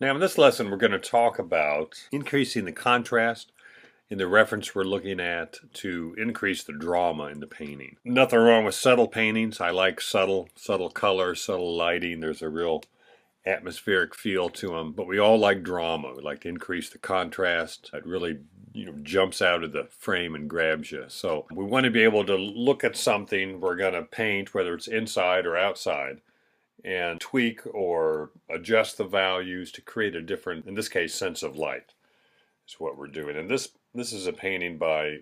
Now in this lesson we're going to talk about increasing the contrast in the reference we're looking at to increase the drama in the painting. Nothing wrong with subtle paintings. I like subtle color, subtle lighting. There's a real atmospheric feel to them, but we all like drama. We like to increase the contrast. It really jumps out of the frame and grabs you. So we want to be able to look at something we're going to paint, whether it's inside or outside, and tweak or adjust the values to create a different, in this case, sense of light is what we're doing. And this is a painting by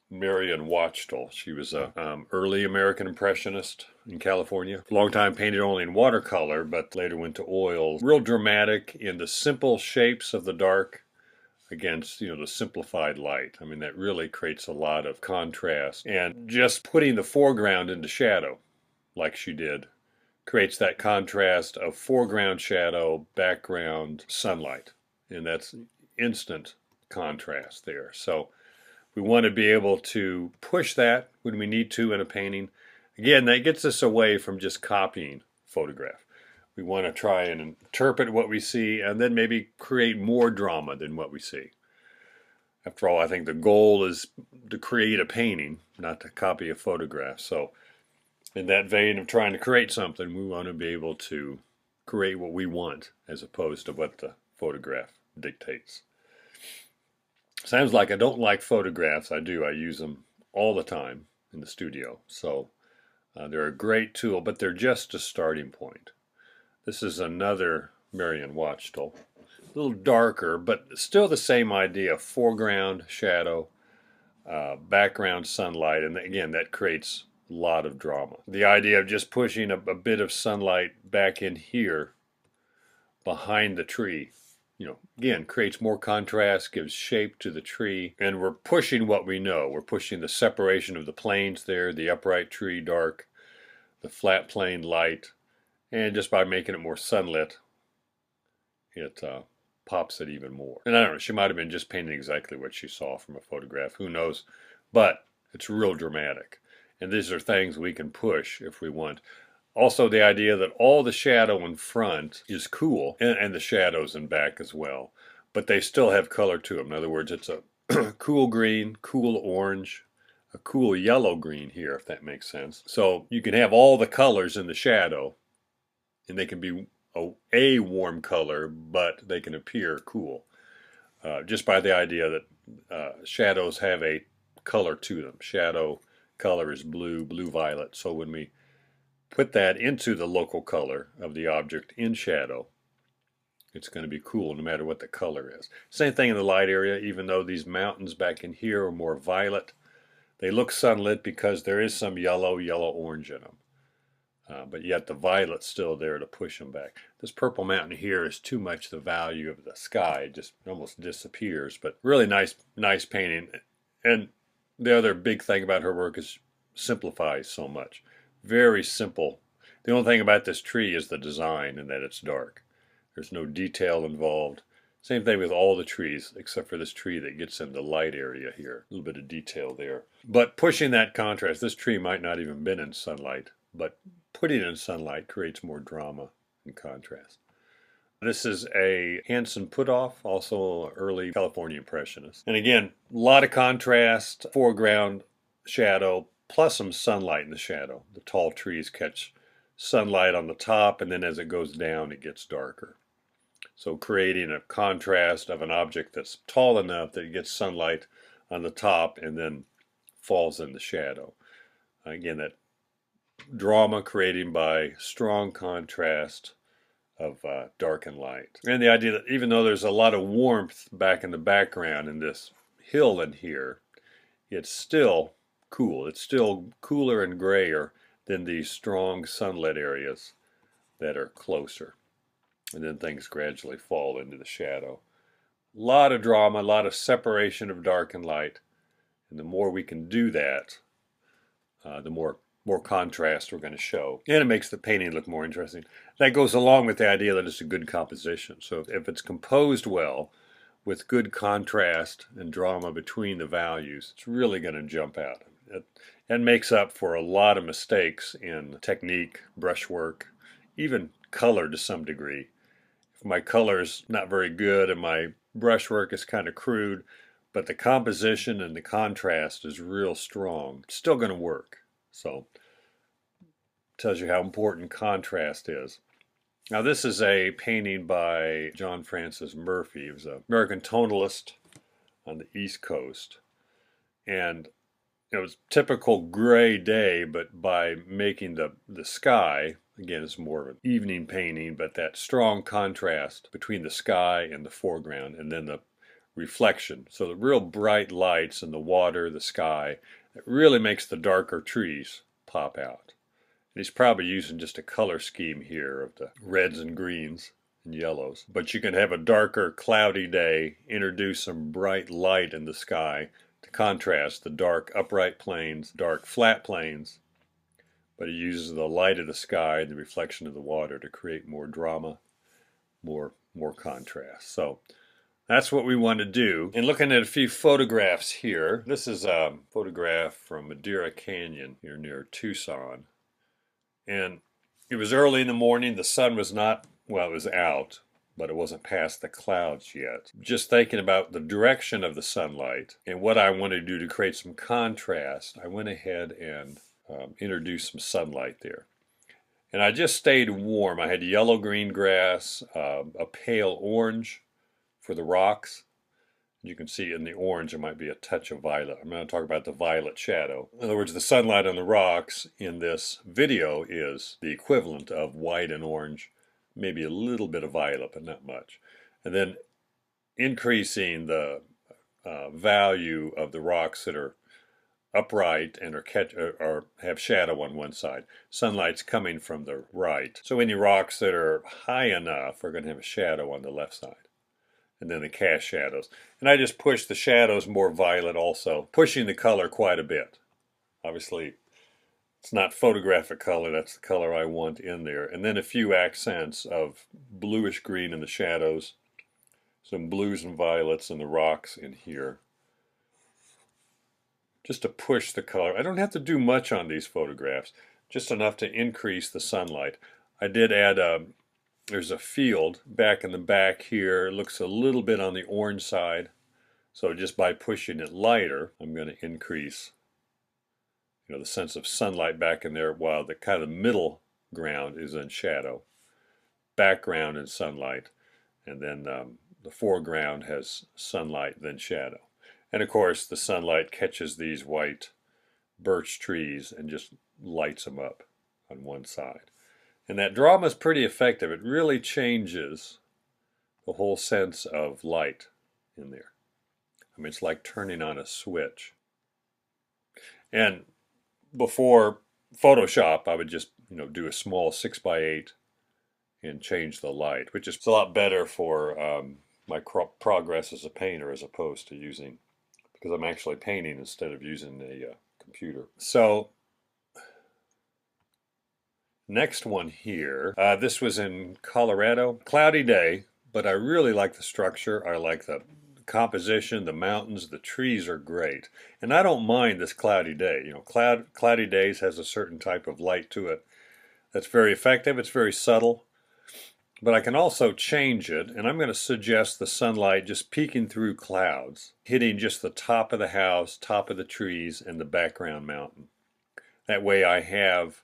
Marion Wachtel. She was a early American Impressionist in California. For a long time painted only in watercolor, but later went to oil. Real dramatic in the simple shapes of the dark against the simplified light. I mean, that really creates a lot of contrast. And just putting the foreground into shadow, like she did, creates that contrast of foreground shadow, background sunlight. And that's instant contrast there. So we want to be able to push that when we need to in a painting. Again, that gets us away from just copying photograph. We want to try and interpret what we see and then maybe create more drama than what we see. After all, I think the goal is to create a painting, not to copy a photograph. So in that vein of trying to create something, we want to be able to create what we want as opposed to what the photograph dictates. Sounds like I don't like photographs. I do. I use them all the time in the studio. So they're a great tool, but they're just a starting point. This is another Marion Wachtel. A little darker, but still the same idea. Foreground shadow, background sunlight, and again, that creates a lot of drama. The idea of just pushing a bit of sunlight back in here behind the tree, again, creates more contrast, gives shape to the tree, and we're pushing what we know. We're pushing the separation of the planes there, the upright tree dark, the flat plane light, and just by making it more sunlit, it pops it even more. And I don't know, she might have been just painting exactly what she saw from a photograph, who knows, but it's real dramatic. And these are things we can push if we want. Also, the idea that all the shadow in front is cool, and the shadows in back as well, but they still have color to them. In other words, it's a cool green, cool orange, a cool yellow-green here, if that makes sense. So you can have all the colors in the shadow, and they can be a warm color, but they can appear cool, just by the idea that shadows have a color to them. Shadow color is blue, blue-violet, so when we put that into the local color of the object in shadow, it's going to be cool no matter what the color is. Same thing in the light area. Even though these mountains back in here are more violet, they look sunlit because there is some yellow-orange in them. But yet the violet's still there to push them back. This purple mountain here is too much the value of the sky. It just almost disappears. But really nice painting. And the other big thing about her work is simplifies so much. Very simple. The only thing about this tree is the design and that it's dark. There's no detail involved. Same thing with all the trees, except for this tree that gets in the light area here. A little bit of detail there. But pushing that contrast, this tree might not even been in sunlight, but putting it in sunlight creates more drama and contrast. This is a Hanson Puthoff, also an early California Impressionist. And again, a lot of contrast, foreground shadow, plus some sunlight in the shadow. The tall trees catch sunlight on the top, and then as it goes down, it gets darker. So creating a contrast of an object that's tall enough that it gets sunlight on the top and then falls in the shadow. Again, that drama created by strong contrast of dark and light. And the idea that even though there's a lot of warmth back in the background in this hill in here, it's still cool. It's still cooler and grayer than these strong sunlit areas that are closer. And then things gradually fall into the shadow. A lot of drama, a lot of separation of dark and light. And the more we can do that, the more contrast we're going to show. And it makes the painting look more interesting. That goes along with the idea that it's a good composition. So if it's composed well, with good contrast and drama between the values, it's really going to jump out. It makes up for a lot of mistakes in technique, brushwork, even color to some degree. my color's not very good and my brushwork is kind of crude, but the composition and the contrast is real strong. It's still going to work. So tells you how important contrast is. Now this is a painting by John Francis Murphy. He was an American tonalist on the East Coast. And it was a typical gray day, but by making the sky, again, it's more of an evening painting, but that strong contrast between the sky and the foreground, and then the reflection. So the real bright lights in the water, the sky, it really makes the darker trees pop out. And he's probably using just a color scheme here of the reds and greens and yellows. But you can have a darker, cloudy day, introduce some bright light in the sky to contrast the dark upright plains, dark flat plains, but he uses the light of the sky and the reflection of the water to create more drama, more contrast. So that's what we want to do. And looking at a few photographs here, this is a photograph from Madeira Canyon here near Tucson. And it was early in the morning, the sun was not, well, it was out, but it wasn't past the clouds yet. Just thinking about the direction of the sunlight and what I want to do to create some contrast, I went ahead and introduced some sunlight there. And I just stayed warm. I had yellow-green grass, a pale orange for the rocks. You can see in the orange there might be a touch of violet. I'm going to talk about the violet shadow. In other words, the sunlight on the rocks in this video is the equivalent of white and orange, maybe a little bit of violet, but not much. And then increasing the value of the rocks that are upright and or have shadow on one side. Sunlight's coming from the right. So any rocks that are high enough are going to have a shadow on the left side. And then the cast shadows. And I just push the shadows more violet also, pushing the color quite a bit. Obviously, it's not photographic color, that's the color I want in there. And then a few accents of bluish green in the shadows, some blues and violets in the rocks in here. Just to push the color. I don't have to do much on these photographs, just enough to increase the sunlight. I did add there's a field back in the back here. It looks a little bit on the orange side. So just by pushing it lighter, I'm going to increase, the sense of sunlight back in there, while the kind of middle ground is in shadow. Background in sunlight, and then the foreground has sunlight, then shadow. And of course, the sunlight catches these white birch trees and just lights them up on one side. And that drama is pretty effective. It really changes the whole sense of light in there. I mean, it's like turning on a switch. And before Photoshop, I would just, do a small 6x8 and change the light, which is a lot better for my progress as a painter as opposed to using, because I'm actually painting instead of using a computer. So next one here, this was in Colorado. Cloudy day, but I really like the structure. I like the composition, the mountains, the trees are great. And I don't mind this cloudy day. Cloudy days has a certain type of light to it that's very effective. It's very subtle. But I can also change it, and I'm going to suggest the sunlight just peeking through clouds, hitting just the top of the house, top of the trees, and the background mountain. That way I have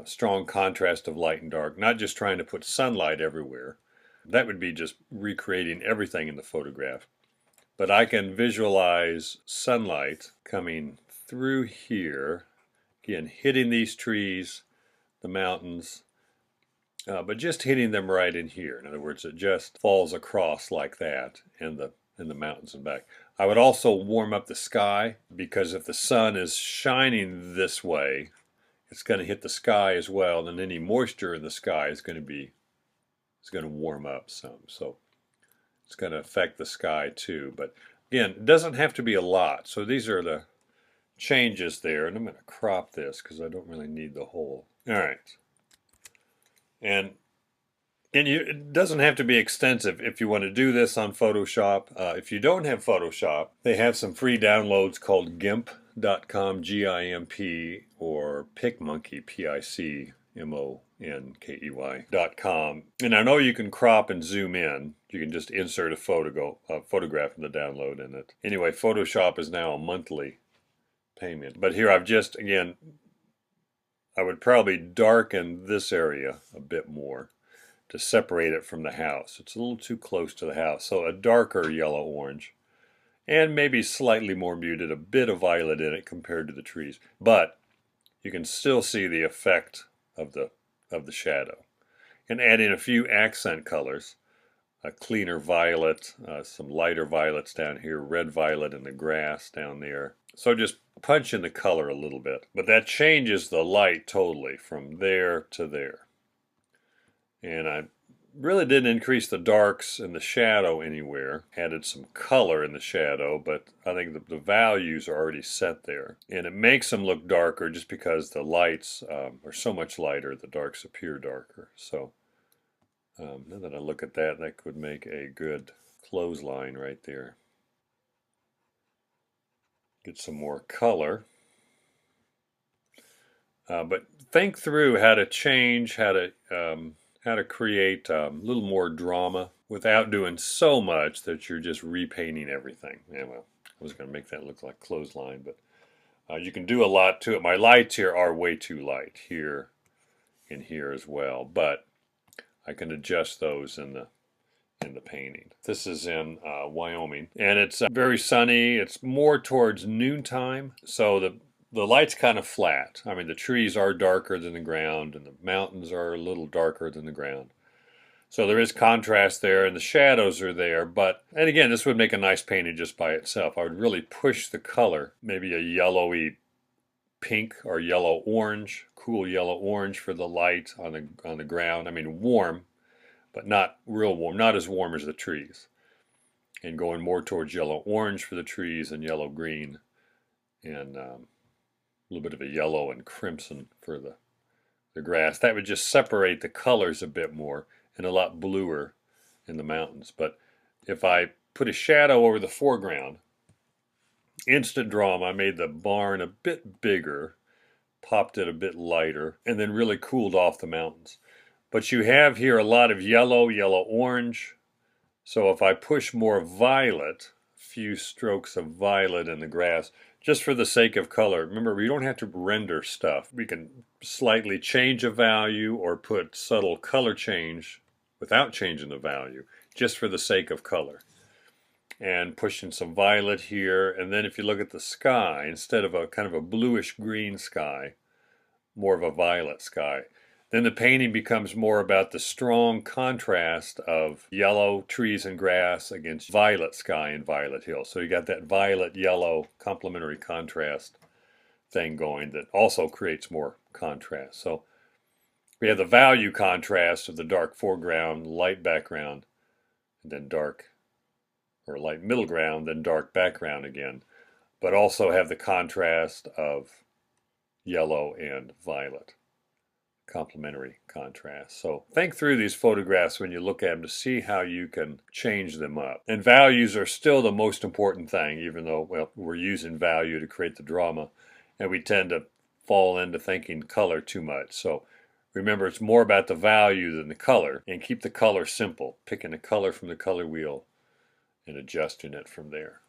strong contrast of light and dark, not just trying to put sunlight everywhere. That would be just recreating everything in the photograph. But I can visualize sunlight coming through here, again, hitting these trees, the mountains, but just hitting them right in here. In other words, it just falls across like that in the mountains and back. I would also warm up the sky, because if the sun is shining this way, it's going to hit the sky as well, and any moisture in the sky is going to warm up some. So it's going to affect the sky too. But again, it doesn't have to be a lot. So these are the changes there, and I'm going to crop this because I don't really need the whole. All right. And it doesn't have to be extensive if you want to do this on Photoshop. If you don't have Photoshop, they have some free downloads called GIMP.com, G-I-M-P, or PicMonkey, P-I-C-M-O-N-K-E-Y. StarkeNKEY.com. And I know you can crop and zoom in. You can just insert a photograph in the download in it. Anyway, Photoshop is now a monthly payment. But here I've just, again, I would probably darken this area a bit more to separate it from the house. It's a little too close to the house. So a darker yellow-orange and maybe slightly more muted, a bit of violet in it compared to the trees. But you can still see the effect of the shadow. And add in a few accent colors, a cleaner violet, some lighter violets down here, red violet in the grass down there. So just punch in the color a little bit. But that changes the light totally from there to there. And I really didn't increase the darks and the shadow anywhere. Added some color in the shadow, but I think the values are already set there. And it makes them look darker just because the lights are so much lighter, the darks appear darker. So now that I look at that, that could make a good clothesline right there. Get some more color. But think through how to change, how to create a little more drama without doing so much that you're just repainting everything. Yeah, well, I was going to make that look like clothesline, but you can do a lot to it. My lights here are way too light here and here as well, but I can adjust those in the painting. This is in Wyoming, and it's very sunny. It's more towards noontime, so the light's kind of flat. I mean, the trees are darker than the ground, and the mountains are a little darker than the ground. So there is contrast there, and the shadows are there. But, and again, this would make a nice painting just by itself. I would really push the color, maybe a yellowy pink or yellow-orange, cool yellow-orange for the light on the ground. I mean, warm, but not real warm, not as warm as the trees. And going more towards yellow-orange for the trees and yellow-green, and a little bit of a yellow and crimson for the grass. That would just separate the colors a bit more and a lot bluer in the mountains. But if I put a shadow over the foreground, instant drama, I made the barn a bit bigger, popped it a bit lighter, and then really cooled off the mountains. But you have here a lot of yellow, yellow-orange. So if I push more violet, a few strokes of violet in the grass, just for the sake of color. Remember, we don't have to render stuff. We can slightly change a value or put subtle color change without changing the value, just for the sake of color. And pushing some violet here. And then if you look at the sky, instead of a kind of a bluish green sky, more of a violet sky. Then the painting becomes more about the strong contrast of yellow trees and grass against violet sky and violet hills. So you got that violet-yellow complementary contrast thing going that also creates more contrast. So we have the value contrast of the dark foreground, light background, and then dark or light middle ground, then dark background again. But also have the contrast of yellow and violet. Complementary contrast. So think through these photographs when you look at them to see how you can change them up. And values are still the most important thing, even though, well, we're using value to create the drama, and we tend to fall into thinking color too much. So remember, it's more about the value than the color, and keep the color simple, picking a color from the color wheel and adjusting it from there.